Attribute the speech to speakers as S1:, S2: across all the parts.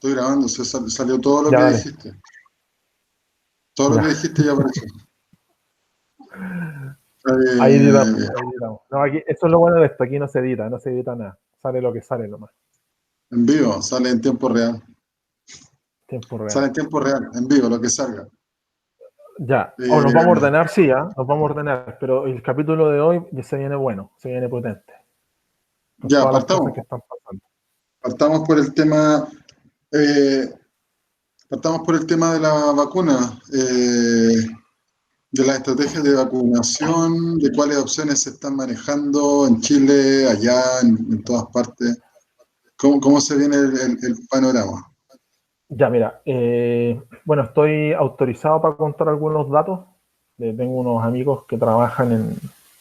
S1: Estoy grabando, salió todo lo
S2: Ya,
S1: que
S2: dale.
S1: dijiste. Todo lo
S2: Ya.
S1: que dijiste ya apareció.
S2: Ahí editamos,
S1: Bien.
S2: ahí editamos. No, aquí, eso es lo bueno de esto, aquí no se edita nada. Sale lo que sale nomás,
S1: En vivo, sale en tiempo real.
S2: tiempo real.
S1: Sale en tiempo real, en vivo, lo que salga.
S2: Ya, o nos vamos a
S1: Eh,
S2: ordenar, sí, ¿ah? Nos vamos a ordenar, pero el capítulo de hoy ya se viene bueno, se viene potente, con
S1: ya,
S2: todas las cosas que están pasando.
S1: partamos por el tema, eh, partamos por el tema de la vacuna, de las estrategias de vacunación, de cuáles opciones se están manejando en Chile, allá, en todas partes. ¿Cómo se viene el panorama?
S2: Ya, mira, bueno, estoy autorizado para contar algunos datos. Tengo unos amigos que trabajan en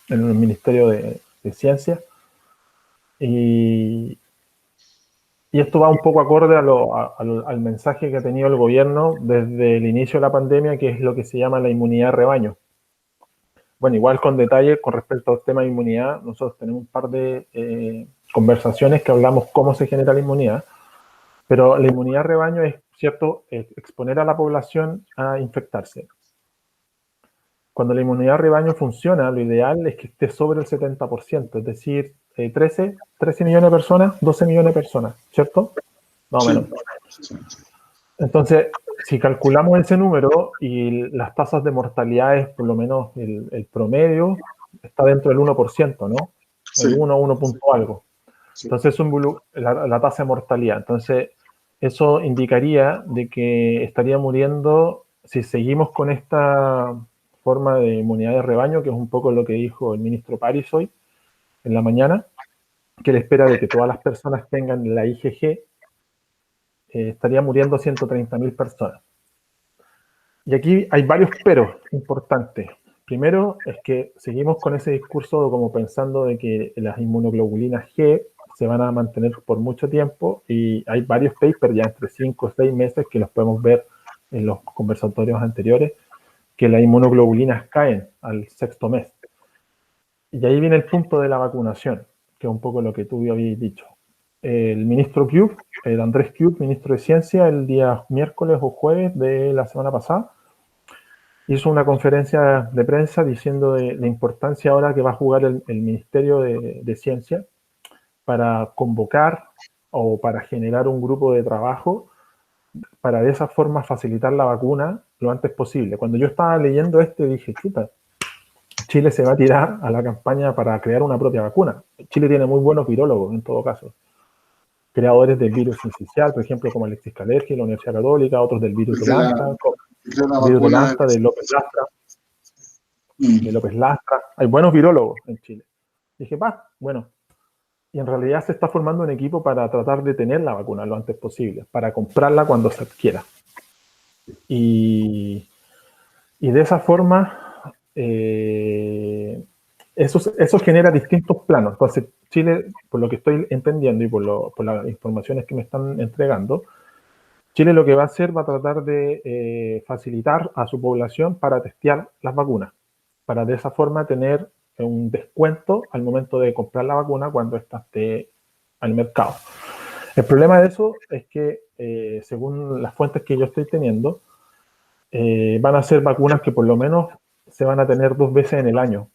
S2: el Ministerio de Ciencia y, y esto va un poco acorde al mensaje que ha tenido el gobierno desde el inicio de la pandemia, que es lo que se llama la inmunidad de rebaño. Bueno, igual con detalle con respecto al tema de inmunidad, nosotros tenemos un par de conversaciones que hablamos cómo se genera la inmunidad, pero la inmunidad de rebaño es, ¿cierto?, exponer a la población a infectarse. Cuando la inmunidad de rebaño funciona, lo ideal es que esté sobre el 70%, es decir, 13 millones de personas, 12 millones de personas, ¿cierto? Más o menos.
S1: Sí, sí.
S2: Entonces, si calculamos ese número y las tasas de mortalidad, por lo menos el promedio, está dentro del 1%, ¿no?
S1: Sí,
S2: El 1 punto algo.
S1: sí.
S2: Entonces, la tasa de mortalidad. Entonces, eso indicaría de que estaría muriendo, si seguimos con esta forma de inmunidad de rebaño, que es un poco lo que dijo el ministro París hoy en la mañana, que él espera de que todas las personas tengan la IgG, estaría muriendo 130.000 personas. Y aquí hay varios peros importantes. Primero es que seguimos con ese discurso como pensando de que las inmunoglobulinas G se van a mantener por mucho tiempo y hay varios papers ya entre 5 o 6 meses que los podemos ver en los conversatorios anteriores, que las inmunoglobulinas caen al sexto mes. Y ahí viene el punto de la vacunación, que es un poco lo que tú habías dicho. El ministro Cube, el Andrés Cube, ministro de Ciencia, el día miércoles o jueves de la semana pasada, hizo una conferencia de prensa diciendo de la importancia ahora que va a jugar el Ministerio de Ciencia para convocar o para generar un grupo de trabajo para de esa forma facilitar la vacuna lo antes posible. Cuando yo estaba leyendo esto dije, chuta, Chile se va a tirar a la campaña para crear una propia vacuna. Chile tiene muy buenos virólogos en todo caso. Creadores del virus sincicial, por ejemplo, como Alexis Calergi, la Universidad Católica, otros del virus
S1: Y
S2: de
S1: que la,
S2: Lanta,
S1: y que la vacuna
S2: de López Lastra, de
S1: mm,
S2: López Lastra. Hay buenos virólogos en Chile. Dije, va, bueno. Y en realidad se está formando un equipo para tratar de tener la vacuna lo antes posible, para comprarla cuando se adquiera. Y, y de esa forma, eso genera distintos planos. Entonces, Chile, por lo que estoy entendiendo y por las informaciones que me están entregando, Chile lo que va a hacer va a tratar de facilitar a su población para testear las vacunas, para de esa forma tener un descuento al momento de comprar la vacuna cuando ésta esté al mercado. El problema de eso es que, según las fuentes que yo estoy teniendo, van a ser vacunas que por lo menos se van a tener 2 veces en el año,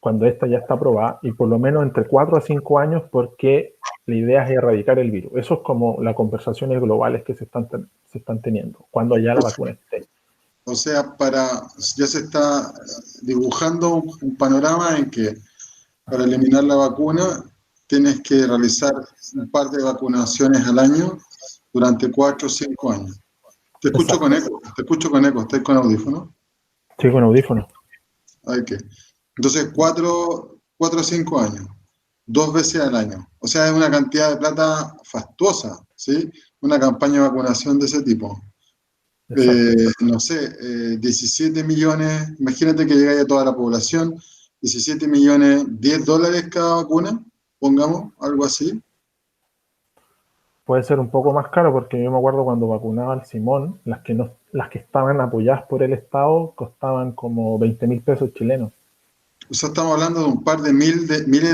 S2: cuando esta ya está aprobada, y por lo menos entre 4 a 5 años, porque la idea es erradicar el virus. Eso es como las conversaciones globales que se están teniendo, cuando ya la vacuna esté.
S1: o sea, ya se está dibujando un panorama en que para eliminar la vacuna tienes que realizar un par de vacunaciones al año durante 4 o 5 años.
S2: Exacto.
S1: Te escucho con eco, ¿estás con audífono?
S2: Sí, con audífonos.
S1: Hay que. Entonces, 4 o 5 años, 2 veces al año. O sea, es una cantidad de plata fastuosa, ¿sí? Una campaña de vacunación de ese tipo.
S2: Exacto.
S1: No sé, 17 millones, imagínate que llega a toda la población, 17 millones, $10 cada vacuna, pongamos, algo así.
S2: Puede ser un poco más caro porque yo me acuerdo cuando vacunaba al Simón, las que estaban apoyadas por el Estado costaban como 20.000 pesos chilenos.
S1: O sea, estamos hablando de un par de miles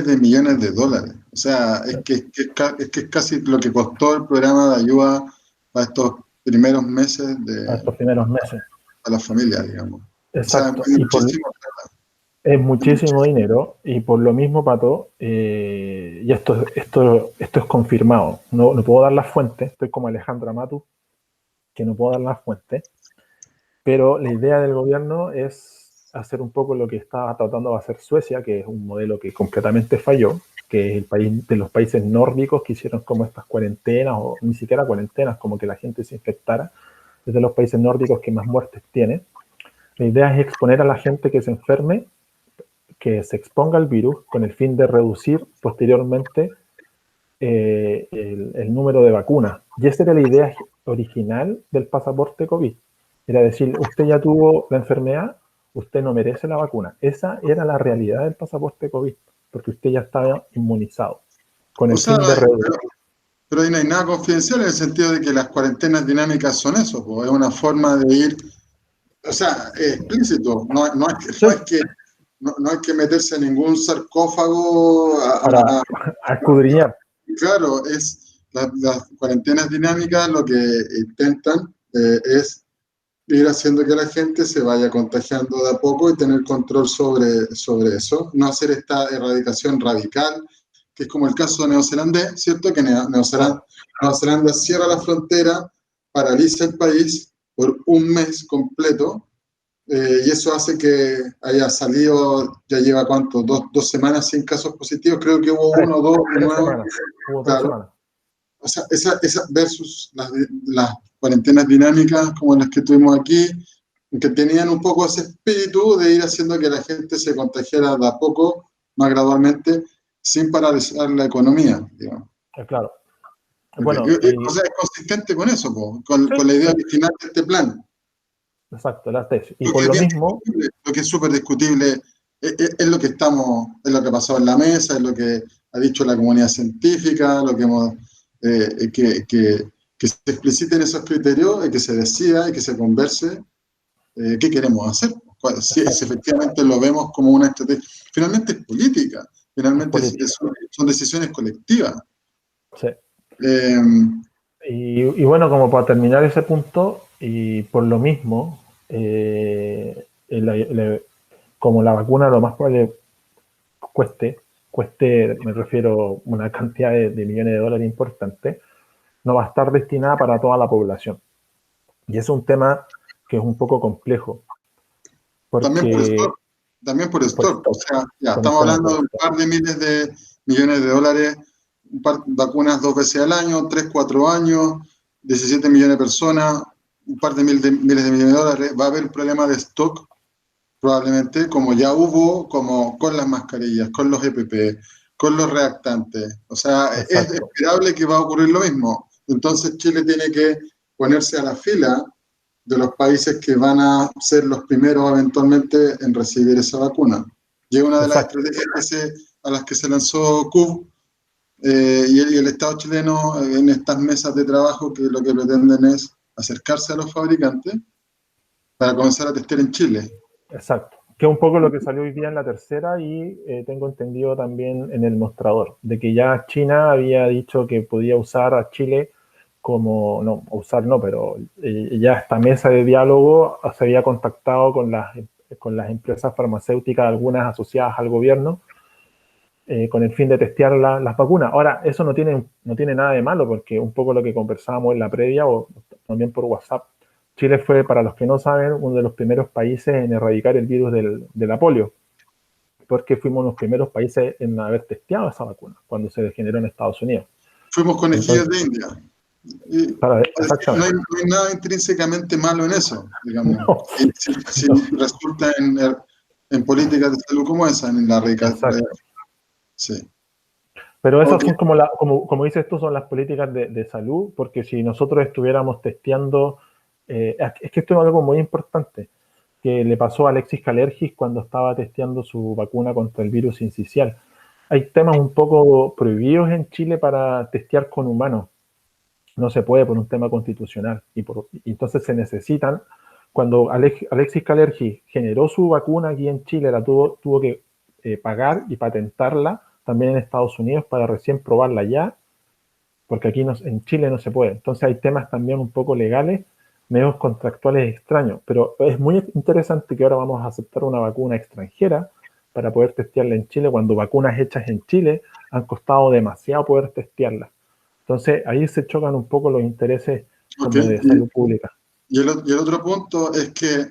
S1: de millones de dólares. O sea, es que es casi lo que costó el programa de ayuda para estos primeros meses
S2: a estos primeros meses.
S1: a la familia, digamos. O sea,
S2: Exacto.
S1: es muchísimo.
S2: Es muchísimo dinero y por lo mismo, Pato, y esto es confirmado. No puedo dar las fuentes, estoy como Alejandra Matu, que no puedo dar las fuentes, pero la idea del gobierno es hacer un poco lo que estaba tratando de hacer Suecia, que es un modelo que completamente falló, que es el país de los países nórdicos que hicieron como estas cuarentenas, o ni siquiera cuarentenas, como que la gente se infectara, es de los países nórdicos que más muertes tiene. La idea es exponer a la gente que se enferme, que se exponga al virus con el fin de reducir posteriormente el número de vacunas. Y esa era la idea original del pasaporte COVID. Era decir, usted ya tuvo la enfermedad, usted no merece la vacuna. Esa era la realidad del pasaporte COVID, porque usted ya estaba inmunizado. Con
S1: O
S2: el
S1: sea,
S2: fin de reducir.
S1: pero ahí no hay nada confidencial en el sentido de que las cuarentenas dinámicas son eso, pues, es una forma de ir, o sea, es explícito, no hay que meterse en ningún sarcófago
S2: A escudriñar.
S1: claro, las cuarentenas dinámicas lo que intentan es ir haciendo que la gente se vaya contagiando de a poco y tener control sobre eso, no hacer esta erradicación radical, que es como el caso neozelandés, ¿cierto? Que Nueva Zelanda cierra la frontera, paraliza el país por un mes completo, y eso hace que haya salido, ya lleva cuánto, dos semanas sin casos positivos, creo que hubo uno o dos de
S2: Tres
S1: nuevo,
S2: semanas. Hubo 3 semanas.
S1: claro. O sea, esa versus las cuarentenas dinámicas como las que tuvimos aquí, que tenían un poco ese espíritu de ir haciendo que la gente se contagiara de a poco, más gradualmente, sin paralizar la economía, digamos.
S2: Claro.
S1: Okay.
S2: Bueno,
S1: O sea, es consistente con eso, con la idea original de este plan.
S2: exacto, la tesis. Y
S1: Lo
S2: por
S1: que es
S2: lo
S1: bien
S2: mismo,
S1: discutible, lo que es súper discutible, es lo que es lo que ha pasado en la mesa, es lo que ha dicho la comunidad científica, lo que hemos, que se expliciten esos criterios, que se decida y que se converse qué queremos hacer. Si efectivamente lo vemos como una estrategia, finalmente es política,
S2: es
S1: finalmente
S2: política.
S1: son decisiones colectivas.
S2: Sí.
S1: Eh,
S2: Y bueno, como para terminar ese punto, y por lo mismo, como la vacuna lo más probable cueste, me refiero, una cantidad de millones de dólares importante, no va a estar destinada para toda la población. Y es un tema que es un poco complejo,
S1: También por
S2: porque
S1: stock, también por
S2: por
S1: stock. O
S2: stock,
S1: sea, ya
S2: con el
S1: estamos
S2: tema
S1: hablando
S2: por
S1: de un
S2: stock.
S1: par de miles de millones de dólares, un par de vacunas 2 veces al año, 3, 4 años, 17 millones de personas, un par de miles de millones de dólares. Va a haber un problema de stock, probablemente, como ya hubo, como con las mascarillas, con los EPP, con los reactantes. O sea, es
S2: Exacto,
S1: esperable que va a ocurrir lo mismo. Entonces Chile tiene que ponerse a la fila de los países que van a ser los primeros eventualmente en recibir esa vacuna. Y es una de las
S2: exacto,
S1: estrategias a las que se lanzó CUB y el Estado chileno en estas mesas de trabajo que lo que pretenden es acercarse a los fabricantes para comenzar a testear en Chile.
S2: exacto. Que es un poco lo que salió hoy día en la tercera y tengo entendido también en el mostrador, de que ya China había dicho que podía usar a Chile como, no, usar no, pero ya esta mesa de diálogo se había contactado con las empresas farmacéuticas, algunas asociadas al gobierno, con el fin de testear las vacunas. Ahora, eso no tiene nada de malo, porque un poco lo que conversábamos en la previa o también por WhatsApp, Chile fue, para los que no saben, uno de los primeros países en erradicar el virus de la polio, porque fuimos los primeros países en haber testeado esa vacuna cuando se generó en Estados Unidos.
S1: Fuimos conejillos
S2: Entonces,
S1: de India. Y, no
S2: exactamente.
S1: hay nada intrínsecamente malo en eso, digamos.
S2: No,
S1: Si
S2: no,
S1: resulta en políticas de salud como esa, en la rica.
S2: exacto.
S1: Sí.
S2: Pero esas
S1: Ok.
S2: son como dices tú, son las políticas de salud, porque si nosotros estuviéramos testeando, es que esto es algo muy importante, que le pasó a Alexis Kalergis cuando estaba testeando su vacuna contra el virus sincicial. Hay temas un poco prohibidos en Chile para testear con humanos. No se puede por un tema constitucional. Y entonces se necesitan, cuando Alexis Kalergis generó su vacuna aquí en Chile, tuvo que pagar y patentarla también en Estados Unidos para recién probarla allá, porque aquí en Chile no se puede. Entonces hay temas también un poco legales, medios contractuales extraños, pero es muy interesante que ahora vamos a aceptar una vacuna extranjera para poder testearla en Chile, cuando vacunas hechas en Chile han costado demasiado poder testearlas. Entonces ahí se chocan un poco los intereses
S1: Ok,
S2: como de salud pública.
S1: y el otro punto es que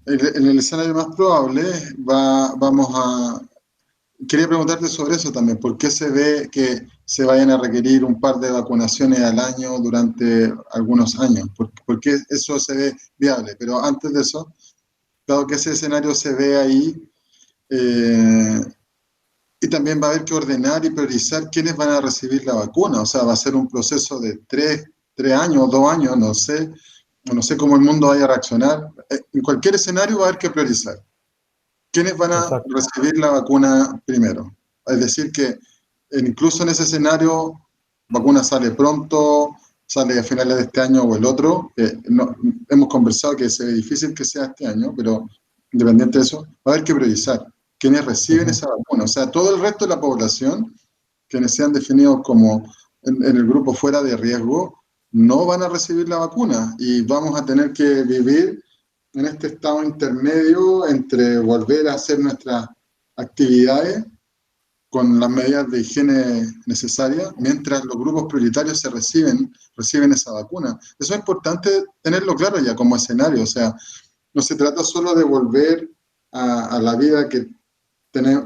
S1: en el escenario más probable vamos a... Quería preguntarte sobre eso también. ¿Por qué se ve que se vayan a requerir un par de vacunaciones al año durante algunos años? ¿Por qué eso se ve viable? Pero antes de eso, dado que ese escenario se ve ahí, eh, y también va a haber que ordenar y priorizar quiénes van a recibir la vacuna. O sea, va a ser un proceso de tres años, 2 años, no sé. No sé cómo el mundo vaya a reaccionar. En cualquier escenario va a haber que priorizar. ¿Quiénes van a
S2: Exacto.
S1: recibir la vacuna primero? Es decir, que incluso en ese escenario, vacuna sale pronto, sale a finales de este año o el otro. Hemos conversado que es difícil que sea este año, pero independiente de eso, va a haber que priorizar quiénes reciben esa vacuna. O sea, todo el resto de la población, quienes sean definidos como en el grupo fuera de riesgo, no van a recibir la vacuna y vamos a tener que vivir en este estado intermedio entre volver a hacer nuestras actividades con las medidas de higiene necesarias, mientras los grupos prioritarios reciben esa vacuna. Eso es importante tenerlo claro ya como escenario, o sea, no se trata solo de volver a la vida que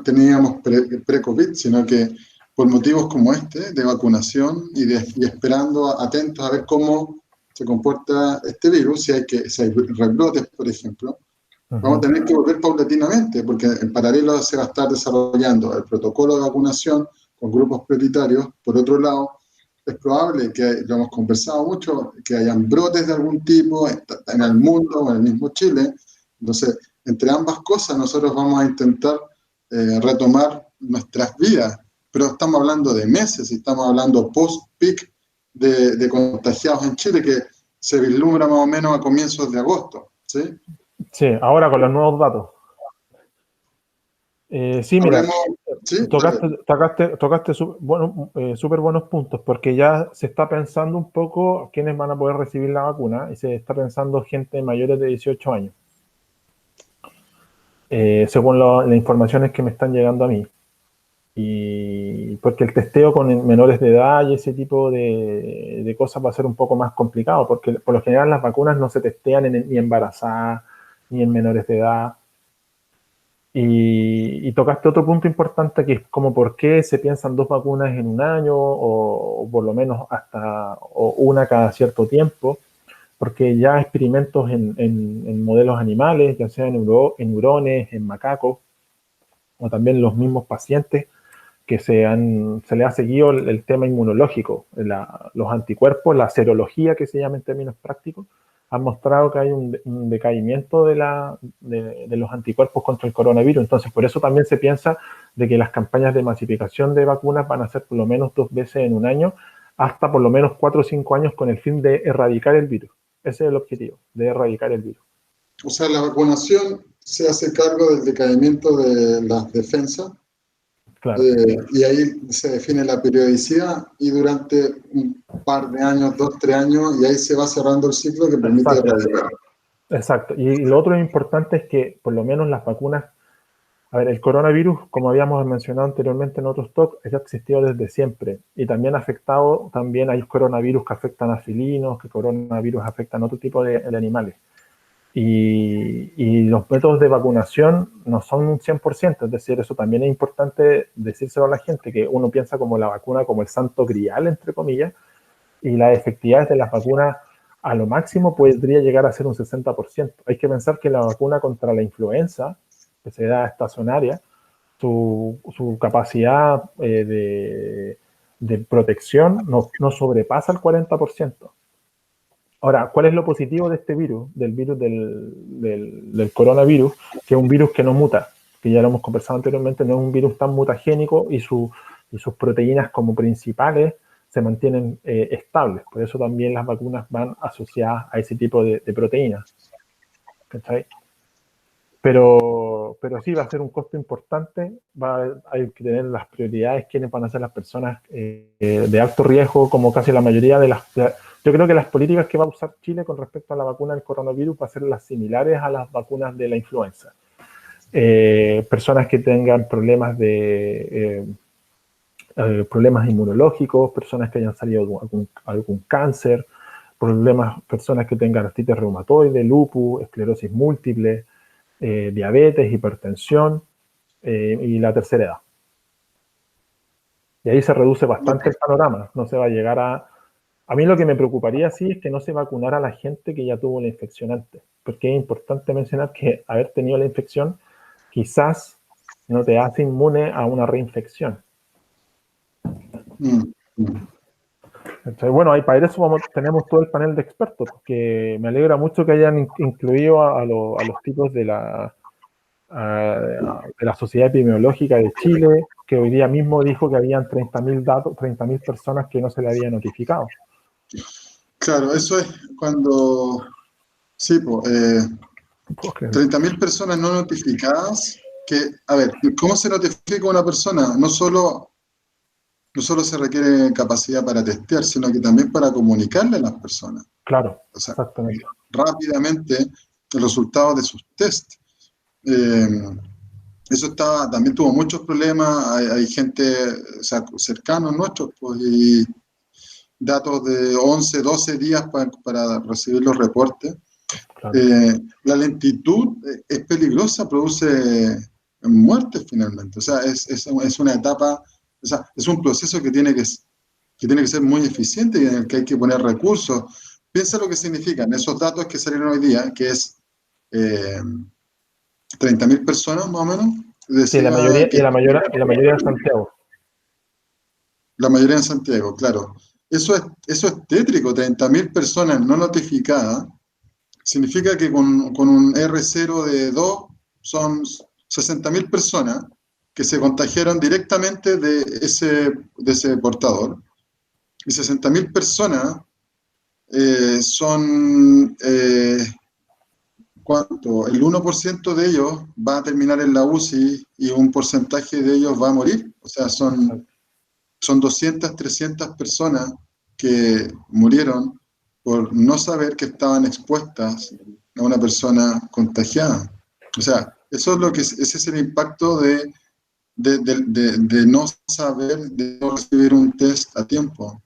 S1: teníamos pre-COVID, sino que por motivos como este, de vacunación y esperando atentos a ver cómo se comporta este virus, si hay rebrotes, por ejemplo, vamos a tener que volver paulatinamente, porque en paralelo se va a estar desarrollando el protocolo de vacunación con grupos prioritarios. Por otro lado, es probable que, lo hemos conversado mucho, que hayan brotes de algún tipo en el mundo o en el mismo Chile. Entonces, entre ambas cosas, nosotros vamos a intentar retomar nuestras vidas, pero estamos hablando de meses y estamos hablando post-peak de contagiados en Chile, que se vislumbra más o menos a comienzos de agosto, ¿sí?
S2: Sí, ahora con los nuevos datos. Sí, mira,
S1: Hablemos, sí, dale.
S2: tocaste súper buenos puntos, porque ya se está pensando un poco quiénes van a poder recibir la vacuna y se está pensando gente mayores de 18 años, según las informaciones que me están llegando a mí. Y porque el testeo con menores de edad y ese tipo de cosas va a ser un poco más complicado, porque por lo general las vacunas no se testean ni embarazadas ni en menores de edad. Y tocaste otro punto importante que es como por qué se piensan 2 vacunas en un año o por lo menos o una cada cierto tiempo, porque ya experimentos en modelos animales, ya sea en hurones, en macacos, o también los mismos pacientes que se le ha seguido el tema inmunológico, los anticuerpos, la serología que se llama en términos prácticos, han mostrado que hay un decaimiento de los anticuerpos contra el coronavirus. Entonces, por eso también se piensa de que las campañas de masificación de vacunas van a ser por lo menos 2 veces en un año, hasta por lo menos 4 o 5 años con el fin de erradicar el virus. Ese es el objetivo, de erradicar el virus.
S1: O sea, la vacunación se hace cargo del decaimiento de las defensas
S2: Claro.
S1: y ahí se define la periodicidad y durante un par de años, 2, 3 años, y ahí se va cerrando el ciclo que permite
S2: Exacto.
S1: erradicar.
S2: Exacto. Y lo otro importante es que por lo menos las vacunas. A ver, el coronavirus, como habíamos mencionado anteriormente en otros talks, ha existido desde siempre y también ha afectado, también hay coronavirus que afectan a felinos, que coronavirus afectan a otro tipo de animales. Y los métodos de vacunación no son un 100%, es decir, eso también es importante decírselo a la gente, que uno piensa como la vacuna como el santo grial, entre comillas, y las efectividades de las vacunas a lo máximo podría llegar a ser un 60%. Hay que pensar que la vacuna contra la influenza, que se da estacionaria, su capacidad de protección no sobrepasa el 40%. Ahora, ¿cuál es lo positivo de este virus, del coronavirus? Que es un virus que no muta, que ya lo hemos conversado anteriormente, no es un virus tan mutagénico y sus proteínas como principales se mantienen estables. Por eso también las vacunas van asociadas a ese tipo de proteínas. ¿Cachai? Pero pero sí va a ser un costo importante, hay que tener las prioridades, quiénes van a ser las personas de alto riesgo, como casi la mayoría de yo creo que las políticas que va a usar Chile con respecto a la vacuna del coronavirus va a ser las similares a las vacunas de la influenza. Personas que tengan problemas problemas inmunológicos, personas que hayan salido algún cáncer, personas que tengan artritis reumatoide, lupus, esclerosis múltiple, diabetes, hipertensión y la tercera edad. Y ahí se reduce bastante el panorama. No se va a llegar a mí lo que me preocuparía sí es que no se vacunara a la gente que ya tuvo la infección antes, porque es importante mencionar que haber tenido la infección quizás no te hace inmune a una reinfección. Entonces, bueno, ahí para eso tenemos todo el panel de expertos, porque me alegra mucho que hayan incluido a los tipos de la Sociedad Epidemiológica de Chile, que hoy día mismo dijo que habían 30.000 personas que no se le había notificado.
S1: Claro, eso es cuando, sí, 30.000 personas no notificadas, que, a ver, ¿cómo se notifica una persona? No solo se requiere capacidad para testear, sino que también para comunicarle a las personas.
S2: Claro,
S1: o sea,
S2: exactamente.
S1: Rápidamente el resultado de sus test. Eso también tuvo muchos problemas, hay gente, o sea, cercanos nuestros, pues, y datos de 11, 12 días para recibir los reportes.
S2: Claro.
S1: La lentitud es peligrosa, produce muertes finalmente. O sea, es una etapa, o sea, es un proceso que tiene que ser muy eficiente y en el que hay que poner recursos. Piensa lo que significan esos datos que salieron hoy día, que es 30.000 personas más o menos.
S2: Sí, la mayoría en Santiago.
S1: La mayoría en Santiago, claro. Eso es tétrico, 30.000 personas no notificadas. Significa que con un R0 de 2 son 60.000 personas que se contagiaron directamente de ese portador. Y 60.000 personas son, ¿cuánto? El 1% de ellos va a terminar en la UCI y un porcentaje de ellos va a morir. O sea, son 200, 300 personas que murieron por no saber que estaban expuestas a una persona contagiada. O sea, ese es el impacto de no saber, de no recibir un test a tiempo.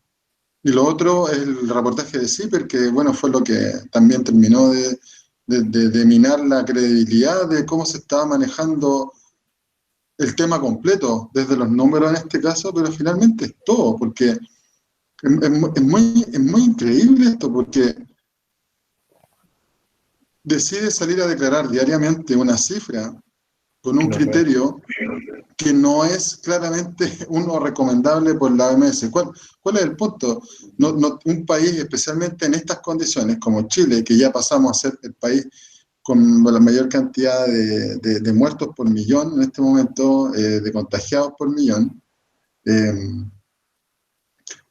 S1: Y lo otro es el reportaje de CIPER, que bueno, fue lo que también terminó de minar la credibilidad de cómo se estaba manejando el tema completo, desde los números en este caso, pero finalmente es todo, porque es muy increíble esto, porque decide salir a declarar diariamente una cifra con un criterio que no es claramente uno recomendable por la OMS. ¿Cuál es el punto? Un país, especialmente en estas condiciones, como Chile, que ya pasamos a ser el país con la mayor cantidad de muertos por millón en este momento, de contagiados por millón,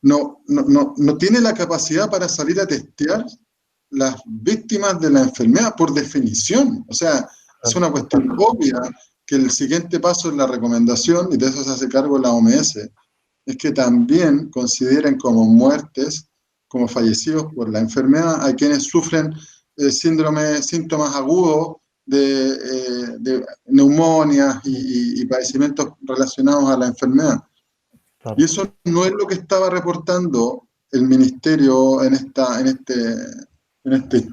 S1: no tiene la capacidad para salir a testear las víctimas de la enfermedad por definición. O sea, es una cuestión obvia que el siguiente paso en la recomendación, y de eso se hace cargo la OMS, es que también consideren como muertes, como fallecidos por la enfermedad, a quienes sufren síntomas agudos de neumonias y padecimientos relacionados a la enfermedad. Claro. Y eso no es lo que estaba reportando el ministerio en esta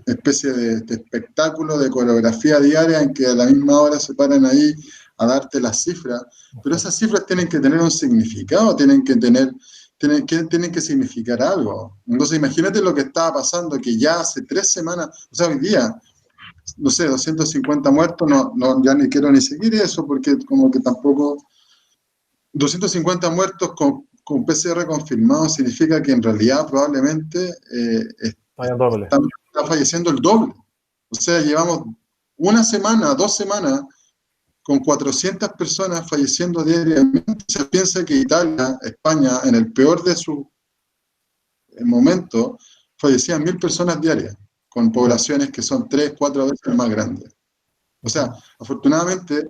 S1: especie de espectáculo de coreografía diaria en que a la misma hora se paran ahí a darte las cifras, pero esas cifras tienen que tener un significado, tienen que significar algo. Entonces imagínate lo que estaba pasando, que ya hace 3 semanas, o sea, hoy día, no sé, 250 muertos, ya ni quiero ni seguir eso, porque como que tampoco... 250 muertos con PCR confirmado significa que en realidad probablemente está falleciendo el doble. O sea, llevamos 1 semana, 2 semanas con 400 personas falleciendo diariamente. Se piensa que Italia, España, en el peor de su momento, fallecían 1.000 personas diarias, con poblaciones que son 3, 4 veces más grandes. O sea, afortunadamente,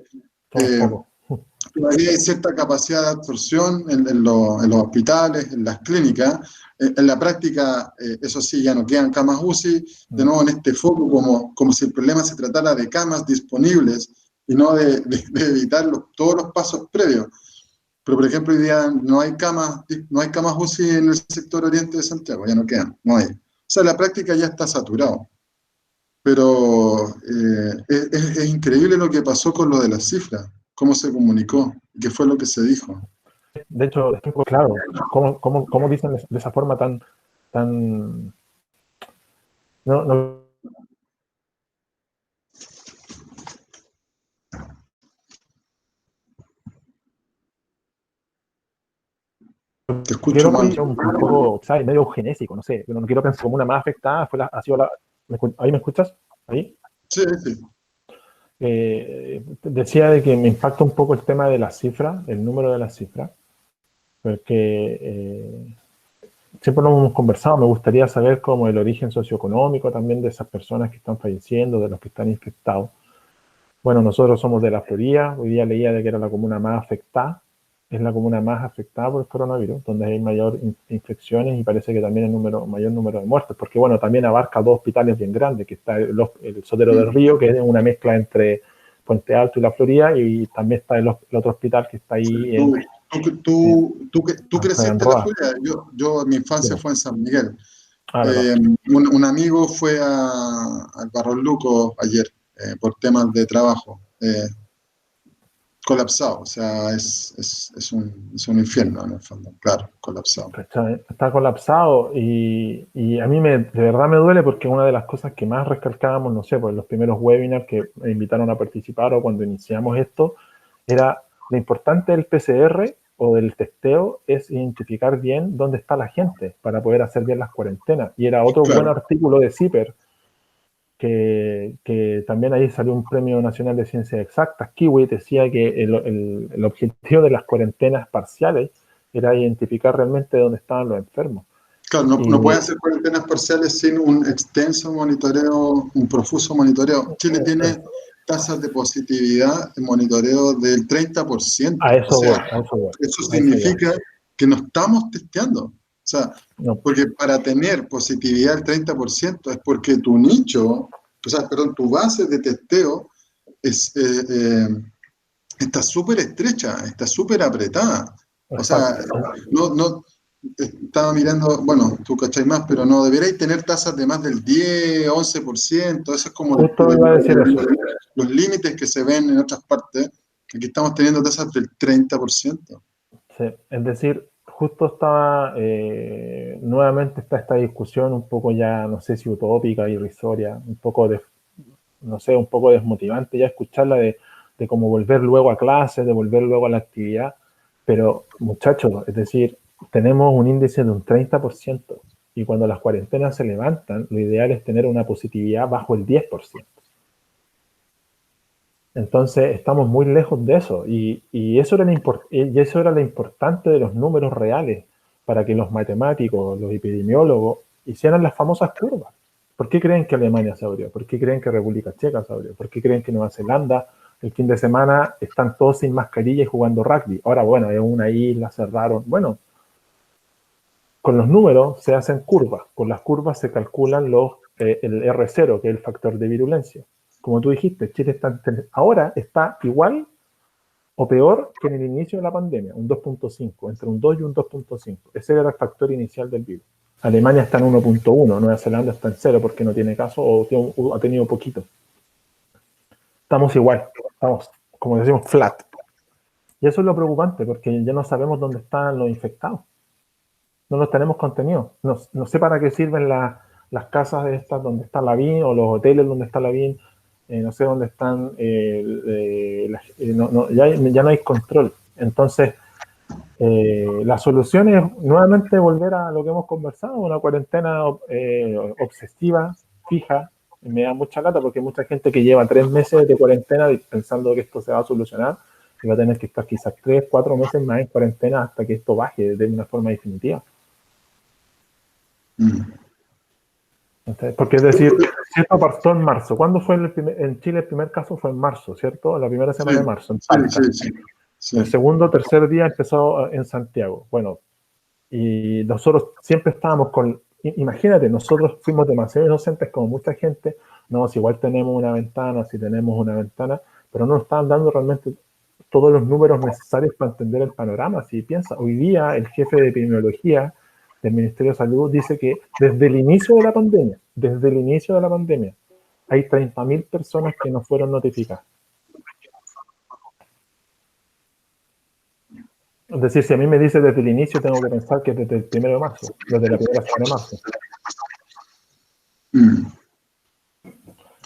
S1: todavía hay cierta capacidad de absorción en los hospitales, en las clínicas. En la práctica, eso sí, ya no quedan camas UCI, de nuevo en este foco, como si el problema se tratara de camas disponibles y no de evitar todos los pasos previos. Pero, por ejemplo, hoy día no hay camas UCI en el sector oriente de Santiago, ya no quedan, no hay. O sea, la práctica ya está saturado. Pero es increíble lo que pasó con lo de las cifras, cómo se comunicó, qué fue lo que se dijo.
S2: De hecho, es claro, ¿cómo dicen de esa forma tan no,
S1: Te escucho
S2: quiero
S1: mal.
S2: un poco, ¿sabes? Medio eugenésico, no sé, pero no quiero pensar como una más afectada, ha sido ¿ahí me escuchas? ¿Ahí?
S1: Sí, sí.
S2: Decía de que me impacta un poco el tema de las cifras, el número de las cifras, porque siempre lo hemos conversado, me gustaría saber como el origen socioeconómico también de esas personas que están falleciendo, de los que están infectados. Bueno, nosotros somos de la Florida, hoy día leía de que era la comuna más afectada, es la comuna más afectada por el coronavirus, donde hay mayor infecciones y parece que también hay mayor número de muertes, porque bueno, también abarca dos hospitales bien grandes, que está el Sotero del Río, que es una mezcla entre Puente Alto y la Florida, y también está el otro hospital que está ahí
S1: Tú creciste en la
S2: Roa.
S1: Florida, mi infancia
S2: Sí.
S1: fue en San Miguel.
S2: Verdad.
S1: Un amigo fue al Barros Luco ayer por temas de trabajo. Colapsado, o sea, es un infierno en el fondo, claro, colapsado.
S2: Está colapsado y a mí de verdad me duele porque una de las cosas que más recalcábamos, no sé, pues en los primeros webinars que me invitaron a participar o cuando iniciamos esto, era lo importante del PCR o del testeo es identificar bien dónde está la gente para poder hacer bien las cuarentenas. Y era otro buen artículo de CIPER que también ahí salió un premio nacional de ciencias exactas. Kiwi decía que el objetivo de las cuarentenas parciales era identificar realmente dónde estaban los enfermos.
S1: Claro, no pueden hacer cuarentenas parciales sin un extenso monitoreo, un profuso monitoreo. Chile tiene tasas de positividad de monitoreo del 30%.
S2: A eso voy.
S1: Eso significa que no estamos testeando. O sea,
S2: no.
S1: Porque para tener positividad del 30% es porque tu nicho, tu base de testeo está súper estrecha, está súper apretada. O sea, estaba mirando, bueno, tú cachai más, pero no deberéis tener tasas de más del 10, 11%, eso es como los límites que se ven en otras partes, aquí estamos teniendo tasas del 30%.
S2: Sí, es decir, justo estaba, nuevamente está esta discusión un poco ya, no sé si utópica, irrisoria, un poco un poco desmotivante ya escucharla de cómo volver luego a clase, de volver luego a la actividad, pero muchachos, es decir, tenemos un índice de un 30% y cuando las cuarentenas se levantan, lo ideal es tener una positividad bajo el 10%. Entonces estamos muy lejos de eso y eso era lo importante de los números reales para que los matemáticos, los epidemiólogos hicieran las famosas curvas. ¿Por qué creen que Alemania se abrió? ¿Por qué creen que República Checa se abrió? ¿Por qué creen que Nueva Zelanda el fin de semana están todos sin mascarilla y jugando rugby? Ahora, bueno, es una isla, cerraron. Bueno, con los números se hacen curvas. Con las curvas se calculan el R0, que es el factor de virulencia. Como tú dijiste, Chile ahora está igual o peor que en el inicio de la pandemia, un 2.5, entre un 2 y un 2.5. Ese era el factor inicial del virus. Alemania está en 1.1, Nueva Zelanda está en 0 porque no tiene caso o ha tenido poquito. Estamos igual, estamos, como decimos, flat. Y eso es lo preocupante porque ya no sabemos dónde están los infectados. No los tenemos contenidos. No sé para qué sirven las casas de estas donde está Lavín o los hoteles donde está Lavín. No sé dónde están. Ya no hay control. Entonces, la solución es nuevamente volver a lo que hemos conversado, una cuarentena obsesiva, fija. Me da mucha lata porque hay mucha gente que lleva 3 meses de cuarentena pensando que esto se va a solucionar y va a tener que estar quizás 3, 4 meses más en cuarentena hasta que esto baje de una forma definitiva. Porque es decir, si esto pasó en marzo, ¿cuándo fue en Chile el primer caso? Fue en marzo, ¿cierto? La primera semana de marzo, en Talca.
S1: Sí.
S2: El segundo, tercer día empezó en Santiago. Bueno, y nosotros siempre estábamos con... Imagínate, nosotros fuimos demasiado inocentes como mucha gente. No, si igual tenemos una ventana, si tenemos una ventana, pero no nos estaban dando realmente todos los números necesarios para entender el panorama. Si piensa, hoy día el jefe de epidemiología del Ministerio de Salud dice que desde el inicio de la pandemia, hay 30.000 personas que no fueron notificadas. Es decir, si a mí me dice desde el inicio, tengo que pensar que desde el 1 de marzo, desde la primera semana de marzo.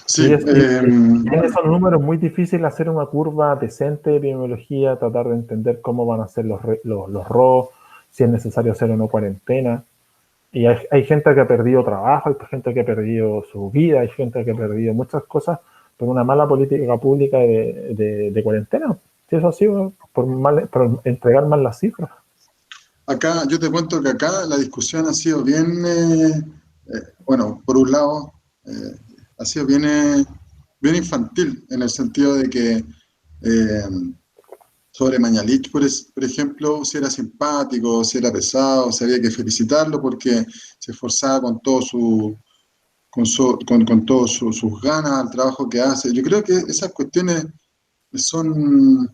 S1: Sí,
S2: y en esos números muy difícil hacer una curva decente de epidemiología, tratar de entender cómo van a ser los RO, si es necesario hacer o no cuarentena. Y hay gente que ha perdido trabajo, hay gente que ha perdido su vida, hay gente que ha perdido muchas cosas por una mala política pública de cuarentena. Si eso ha sido por entregar mal las cifras.
S1: Acá, yo te cuento que acá la discusión ha sido bien, bueno, por un lado, ha sido bien infantil, en el sentido de que sobre Mañalich, por ejemplo, si era simpático, si era pesado, si había que felicitarlo porque se esforzaba con todo con todas sus ganas, al trabajo que hace. Yo creo que esas cuestiones son...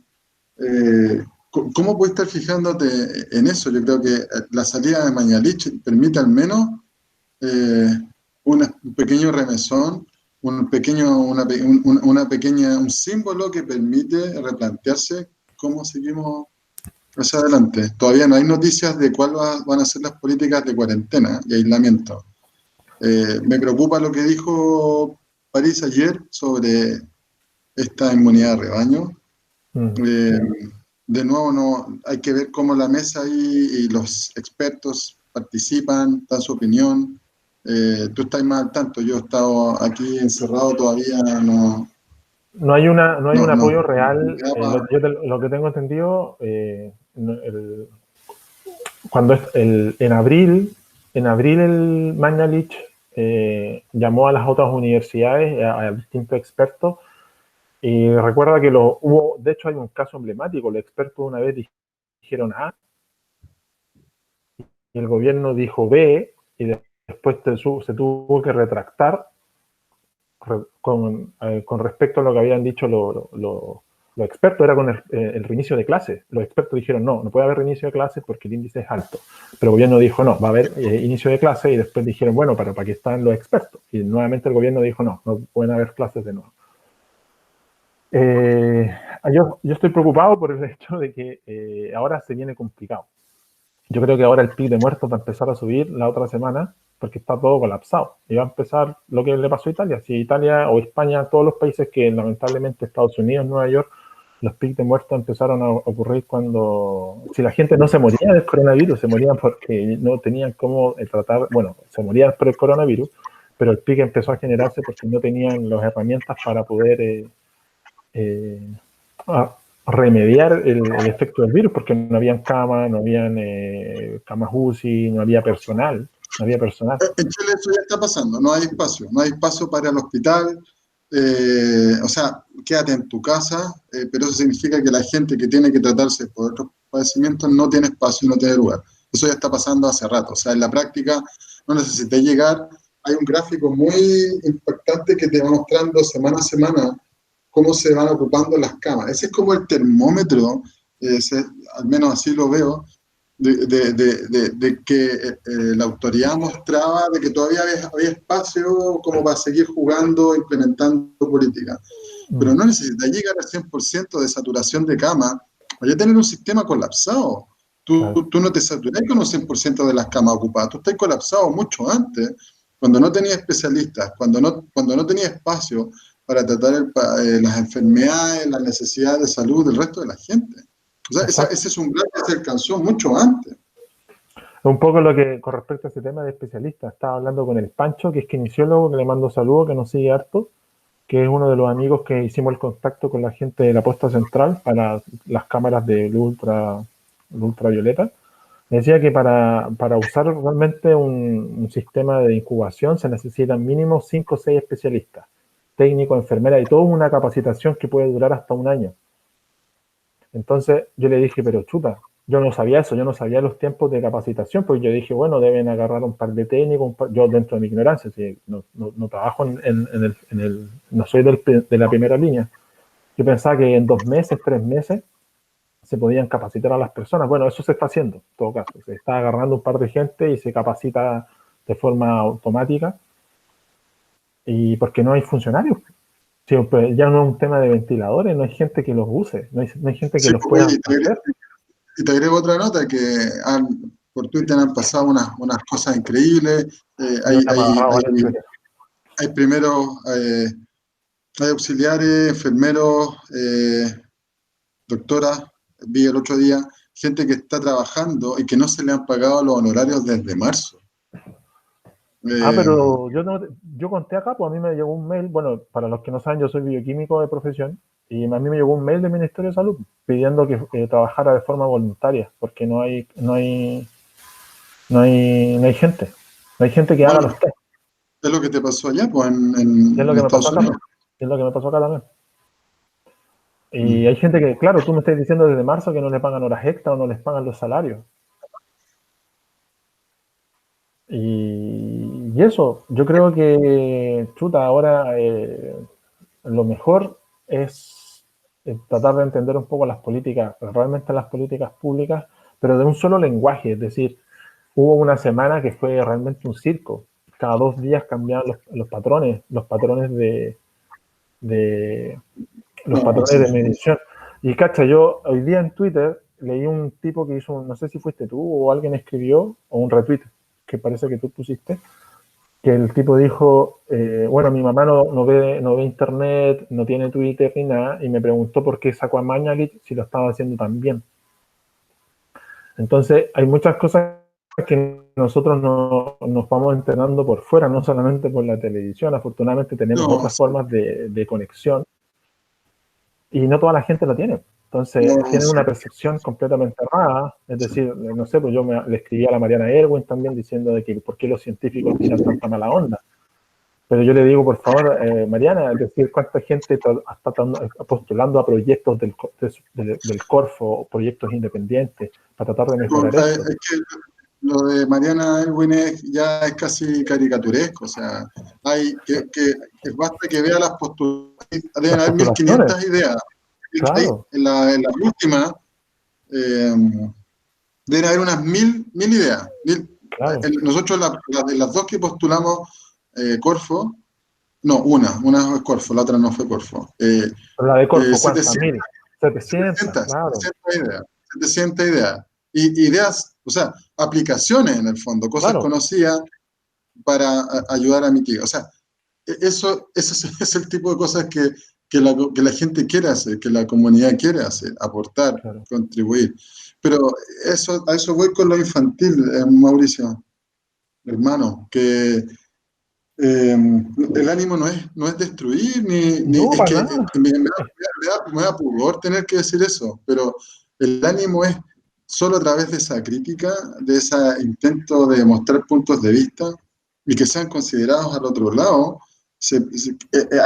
S1: ¿Cómo puedes estar fijándote en eso? Yo creo que la salida de Mañalich permite al menos un pequeño remesón, un símbolo que permite replantearse cómo seguimos hacia adelante. Todavía no hay noticias de cuáles van a ser las políticas de cuarentena y aislamiento. Me preocupa lo que dijo París ayer sobre esta inmunidad de rebaño. De nuevo, no, hay que ver cómo la mesa y los expertos participan, dan su opinión. Tú estás más al tanto, yo he estado aquí encerrado todavía,
S2: No hay un apoyo real.
S1: no,
S2: Lo que tengo entendido, cuando en abril el Mañalich llamó a las otras universidades, a distintos expertos, y recuerda que de hecho hay un caso emblemático, los expertos una vez dijeron A, y el gobierno dijo B, y después se tuvo que retractar con respecto a lo que habían dicho los expertos. Era con el reinicio de clases. Los expertos dijeron no puede haber reinicio de clases porque el índice es alto. Pero el gobierno dijo no, va a haber inicio de clases, y después dijeron bueno, ¿para qué están los expertos? Y nuevamente el gobierno dijo no pueden haber clases de nuevo. Yo estoy preocupado por el hecho de que ahora se viene complicado. Yo creo que ahora el pic de muertos va a empezar a subir la otra semana porque está todo colapsado. Y va a empezar lo que le pasó a Italia. Si Italia o España, todos los países que lamentablemente Estados Unidos, Nueva York, los pics de muertos empezaron a ocurrir si la gente no se moría del coronavirus, se morían porque no tenían cómo tratar, se morían por el coronavirus, pero el pic empezó a generarse porque no tenían las herramientas para poder remediar el efecto del virus, porque no habían camas, no habían camas UCI, no había personal. En
S1: Chile eso ya está pasando, no hay espacio para el hospital, o sea, quédate en tu casa, pero eso significa que la gente que tiene que tratarse por otros padecimientos no tiene espacio y no tiene lugar. Eso ya está pasando hace rato, o sea, en la práctica no necesité llegar. Hay un gráfico muy impactante que te va mostrando semana a semana cómo se van ocupando las camas. Ese es como el termómetro, al menos así lo veo, de que la autoridad mostraba de que todavía había espacio como para seguir jugando, implementando política. Pero no necesita llegar al 100% de saturación de cama, vaya a tener un sistema colapsado. Tú no te saturas con un 100% de las camas ocupadas, tú estás colapsado mucho antes, cuando no tenías especialistas, cuando no tenías espacio para tratar las enfermedades, las necesidades de salud del resto de la gente. O sea, ese es un plan que se alcanzó mucho antes.
S2: Un poco lo que, con respecto a ese tema de especialistas, estaba hablando con el Pancho, que es kinesiólogo, que le mando saludos, que nos sigue harto, que es uno de los amigos que hicimos el contacto con la gente de la Posta Central para las cámaras de luz ultravioleta. Me decía que para usar realmente un sistema de incubación se necesitan mínimo 5 o 6 especialistas, técnicos, enfermeras y toda una capacitación que puede durar hasta un año. Entonces yo le dije, pero chuta, yo no sabía eso, yo no sabía los tiempos de capacitación, pues yo dije, bueno, deben agarrar un par de técnicos, yo dentro de mi ignorancia, si no trabajo no soy de la primera línea. Yo pensaba que en 2 meses, 3 meses, se podían capacitar a las personas. Bueno, eso se está haciendo, en todo caso. Se está agarrando un par de gente y se capacita de forma automática. Y porque no hay funcionarios. Sí, pues ya no es un tema de ventiladores, no hay gente que los use, no hay gente que
S1: Sí,
S2: los
S1: pues,
S2: pueda hacer.
S1: y te agrego otra nota que por Twitter han pasado unas cosas increíbles.
S2: Yo te he amarrado varios Twitter.
S1: Hay primeros, hay auxiliares, enfermeros, doctoras, vi el otro día, gente que está trabajando y que no se le han pagado los honorarios desde marzo.
S2: Pero yo conté acá, pues a mí me llegó un mail, bueno, para los que no saben, yo soy bioquímico de profesión, y a mí me llegó un mail del Ministerio de Salud pidiendo que trabajara de forma voluntaria, porque no hay gente. No hay gente que haga
S1: Bueno,
S2: los test.
S1: es lo que te pasó allá, pues,
S2: Es lo
S1: en
S2: que me pasó
S1: Estados
S2: acá,
S1: Unidos.
S2: es lo que me pasó acá también. Y
S1: Mm.
S2: hay gente que, claro, tú me estás diciendo desde marzo que no le pagan horas extra o no les pagan los salarios. Y eso, yo creo que, chuta, ahora lo mejor es tratar de entender un poco las políticas, realmente las políticas públicas, pero de un solo lenguaje. Es decir, hubo una semana que fue realmente un circo. Cada 2 días cambiaban los patrones de los
S1: No,
S2: patrones
S1: sí.
S2: de medición. Y cacha, yo hoy día en Twitter leí un tipo que hizo, no sé si fuiste tú o alguien escribió, o un retweet, que parece que tú pusiste, que el tipo dijo, bueno, mi mamá no ve internet, no tiene Twitter ni nada, y me preguntó por qué sacó a Mañalich si lo estaba haciendo tan bien. Entonces, hay muchas cosas que nosotros nos vamos enterando por fuera, no solamente por la televisión. Afortunadamente tenemos
S1: No,
S2: otras formas de conexión y no toda la gente lo tiene. Entonces,
S1: no,
S2: tienen
S1: sí.
S2: una percepción completamente errada. Es decir, no sé, pues yo le escribí a la Mariana Erwin también diciendo de que por qué los científicos tiran tanta mala onda. Pero yo le digo, por favor, Mariana, es decir, cuánta gente está postulando a proyectos del Corfo, proyectos independientes, para tratar de mejorar esto.
S1: Es que lo de Mariana Elwin ya es casi caricaturesco, o sea, que basta que vea las posturas, deben
S2: Las
S1: haber
S2: postulaciones,
S1: 1500 ideas.
S2: claro,
S1: En la última, eh, deben haber unas 1000 ideas.
S2: claro.
S1: Nosotros, de las dos que postulamos, Corfo, no, una es Corfo, la otra no fue Corfo.
S2: Pero la de Corfo, ¿cuántas?
S1: 700,
S2: 1.700, claro,
S1: 700 ideas, 700 ideas. Y ideas, o sea, aplicaciones en el fondo, cosas
S2: claro,
S1: conocidas para ayudar a mitigar. O sea, eso es el tipo de cosas que la gente quiere hacer, que la comunidad quiere hacer, aportar,
S2: claro.
S1: contribuir. Pero a eso voy con lo infantil, Mauricio, hermano, que el ánimo no es destruir,
S2: No,
S1: es
S2: para
S1: que
S2: nada.
S1: me da pudor tener que decir eso, pero el ánimo es solo a través de esa crítica, de ese intento de mostrar puntos de vista y que sean considerados al otro lado.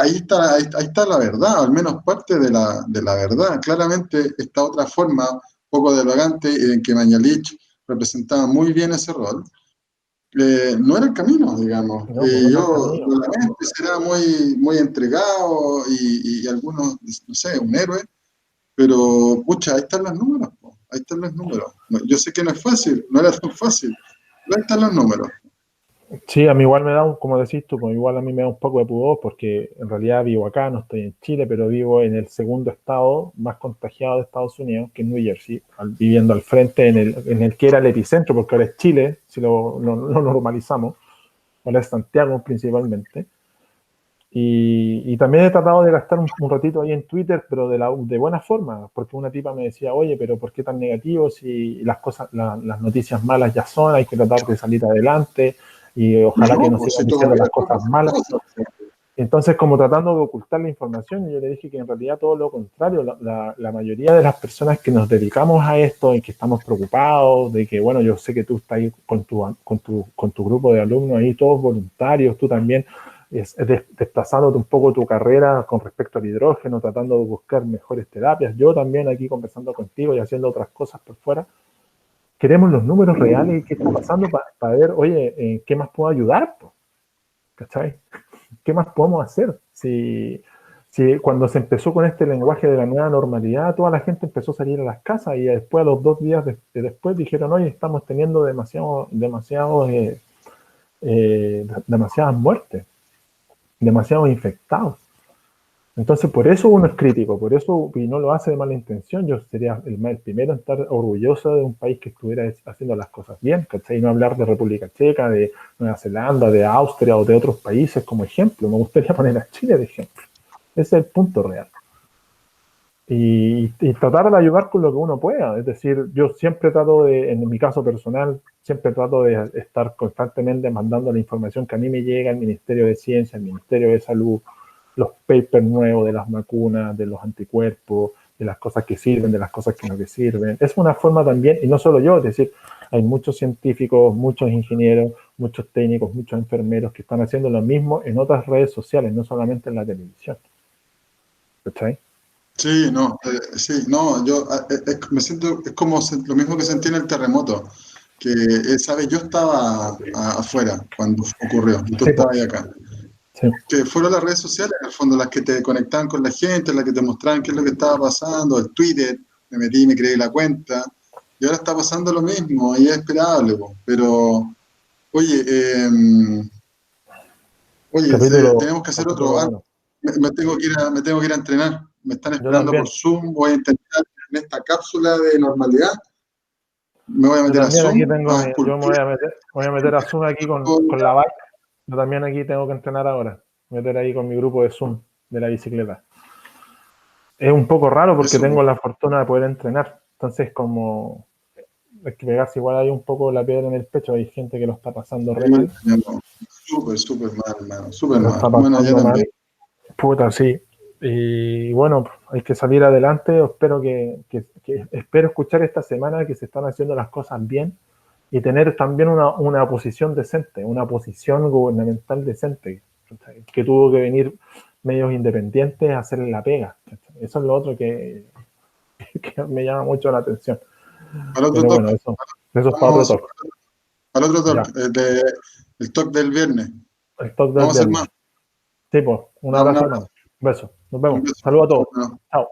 S1: Ahí está la verdad, al menos parte de la verdad. Claramente esta otra forma, poco divagante, y en que Mañalich representaba muy bien ese rol, no era el camino, digamos.
S2: No, pues no es el
S1: Yo
S2: camino.
S1: lo lamento, será muy entregado y algunos, no sé, un héroe, pero pucha, ahí están los números, po, ahí están los números. Yo sé que no es fácil, no era tan fácil, pero ahí están los números.
S2: Sí, a mí igual me da, como decís tú, pues igual a mí me da un poco de pudor porque en realidad vivo acá, no estoy en Chile, pero vivo en el segundo estado más contagiado de Estados Unidos, que es New Jersey, viviendo al frente en el que era el epicentro, porque ahora es Chile, si lo normalizamos, ahora es Santiago principalmente. Y también he tratado de gastar un ratito ahí en Twitter, pero de buena forma, porque una tipa me decía, oye, pero ¿por qué tan negativo si las cosas, las noticias malas ya son, hay que tratar de salir adelante y ojalá que
S1: No,
S2: no
S1: pues
S2: sigan
S1: si
S2: diciendo
S1: todavía
S2: las
S1: pueden
S2: cosas
S1: pasar
S2: malas?
S1: cosas.
S2: Entonces, como tratando de ocultar la información, yo le dije que en realidad todo lo contrario, la mayoría de las personas que nos dedicamos a esto y que estamos preocupados de que, bueno, yo sé que tú estás ahí con tu grupo de alumnos ahí, todos voluntarios, tú también desplazándote un poco tu carrera con respecto al hidrógeno, tratando de buscar mejores terapias, yo también aquí conversando contigo y haciendo otras cosas por fuera. Queremos los números reales y qué está pasando para ver, oye, ¿qué más puedo ayudar? ¿Cachai? ¿Qué más podemos hacer? Si cuando se empezó con este lenguaje de la nueva normalidad, toda la gente empezó a salir a las casas y después, a los 2 días después, dijeron, oye, estamos teniendo demasiadas muertes, demasiados infectados. Entonces, por eso uno es crítico, por eso, y no lo hace de mala intención. Yo sería el primero en estar orgulloso de un país que estuviera haciendo las cosas bien, ¿cachai? Y no hablar de República Checa, de Nueva Zelanda, de Austria o de otros países como ejemplo. Me gustaría poner a Chile de ejemplo. Ese es el punto real. Y tratar de ayudar con lo que uno pueda. Es decir, yo siempre trato de, en mi caso personal, siempre trato de estar constantemente mandando la información que a mí me llega al Ministerio de Ciencia, al Ministerio de Salud, los papers nuevos de las vacunas, de los anticuerpos, de las cosas que sirven, de las cosas que no que sirven. Es una forma también, y no solo yo, es decir, hay muchos científicos, muchos ingenieros, muchos técnicos, muchos enfermeros que están haciendo lo mismo en otras redes sociales, no solamente en la televisión. ¿Escucháis?
S1: Sí, no, sí, no, yo me siento, es como lo mismo que sentí en el terremoto, que, ¿sabes? Yo estaba afuera cuando ocurrió, y tú
S2: Sí, pues.
S1: estabas ahí acá.
S2: Sí.
S1: Que fueron las redes sociales, en el fondo, las que te conectaban con la gente, las que te mostraban qué es lo que estaba pasando, el Twitter, me metí, me creé la cuenta, y ahora está pasando lo mismo, y es esperable, po. Pero, oye,
S2: Capítulo
S1: tenemos que hacer otro.
S2: bueno.
S1: Me tengo que ir a entrenar. Me están
S2: Yo
S1: esperando por
S2: también.
S1: Zoom. Voy a intentar en esta cápsula de normalidad. Me voy a
S2: Yo
S1: meter a
S2: también aquí
S1: Zoom,
S2: tengo,
S1: a
S2: yo me
S1: esculpir.
S2: voy a meter a Zoom aquí con la bike. Yo también aquí tengo que entrenar ahora. Meter ahí con mi grupo de Zoom de la bicicleta. Es un poco raro porque
S1: Eso,
S2: tengo la fortuna de poder entrenar. Entonces, como hay que pegarse igual hay un poco la piedra en el pecho. Hay gente que lo está pasando re mal.
S1: súper, súper mal, hermano. Súper
S2: Lo
S1: mal.
S2: está
S1: Bueno, ya
S2: pasando mal.
S1: también.
S2: Puta, sí. Y bueno, hay que salir adelante. Espero espero escuchar esta semana que se están haciendo las cosas bien y tener también una posición decente, una posición gubernamental decente, que tuvo que venir medios independientes a hacerle la pega. Eso es lo otro que me llama mucho la atención.
S1: Al otro
S2: Pero bueno,
S1: talk.
S2: eso es para otro
S1: Vamos
S2: talk.
S1: al otro
S2: Ya,
S1: talk. El talk del viernes.
S2: el talk del
S1: Vamos a hacer más.
S2: viernes. Sí, pues, un
S1: Ya, un
S2: abrazo,
S1: abrazo.
S2: hermano. Un beso. Nos
S1: Un
S2: vemos.
S1: beso.
S2: Saludos a todos.
S1: Chao, chao.
S2: Chao.